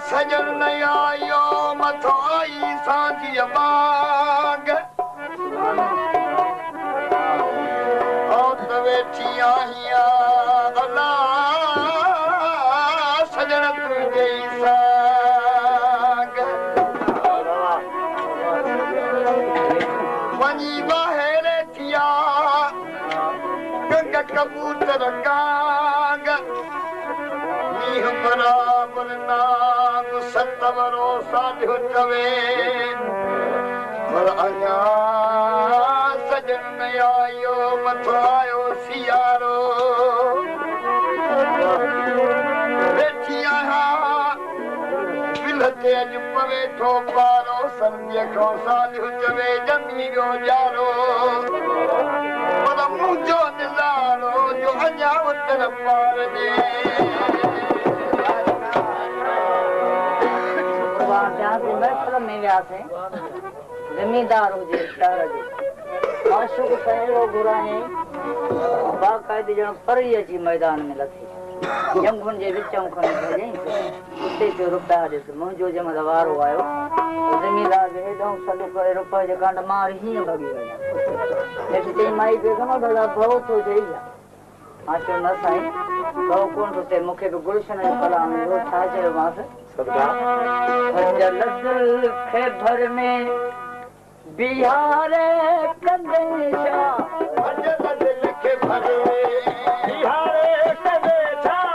सजन नया यो मथाई सांझी बाग औत वेठी आहिया अल्लाह सजन तुझे साग वनी बाहर थिया गंगा कबूतर काग नीह बराबर नाग सतवरो साधु चवे पर अञा सजन न आयो मथो आयो सियारो वेठी आहियां विलते अॼु पवे थो पारो संध्या खां साधु चवे जमी वियो ॼारो पर मुंहिंजो निज़ारो जो अञा उतर पार ॾे जमींदार हुजे शहर जो आशुक पहिरियों घुराए बाक़ाइदे ॼण परी अची मैदान में लथी जंगुनि जे विचूं खणी भॼई उते जो रुपया ॾिस मुंहिंजो जंहिंमहिल वारो आयो जमींदार जे हेॾो सॾु करे रुपए जे कांड मां हीअं भॻी वञा हेठि चई माई बेगम भला भउ थो चई मां चयो न साईं भउ कोन थो थिए मूंखे बि गुलशन जो कलाम ईंदो छा चयोमांसि भर में बिहारे कंदेशा भर बिहारे कंदेशा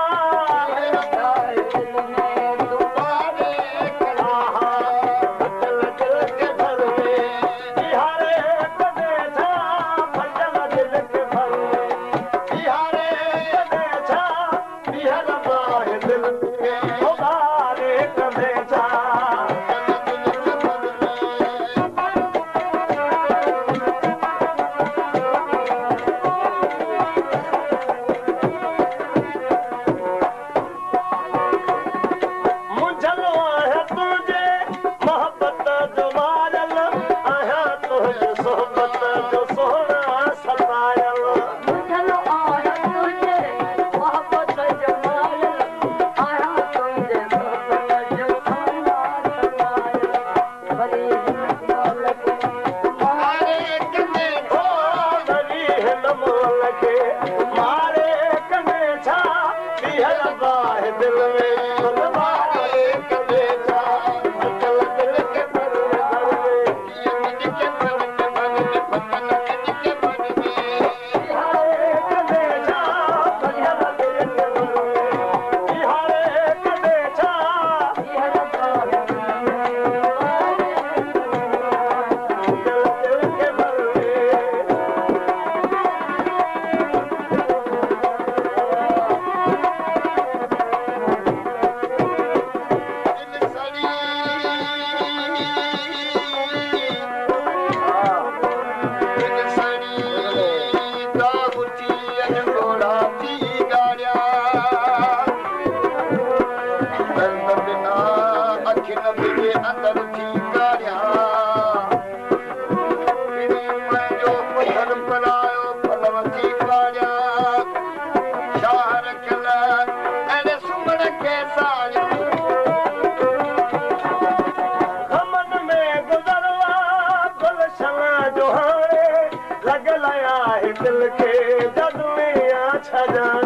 दिल के जदुया छजा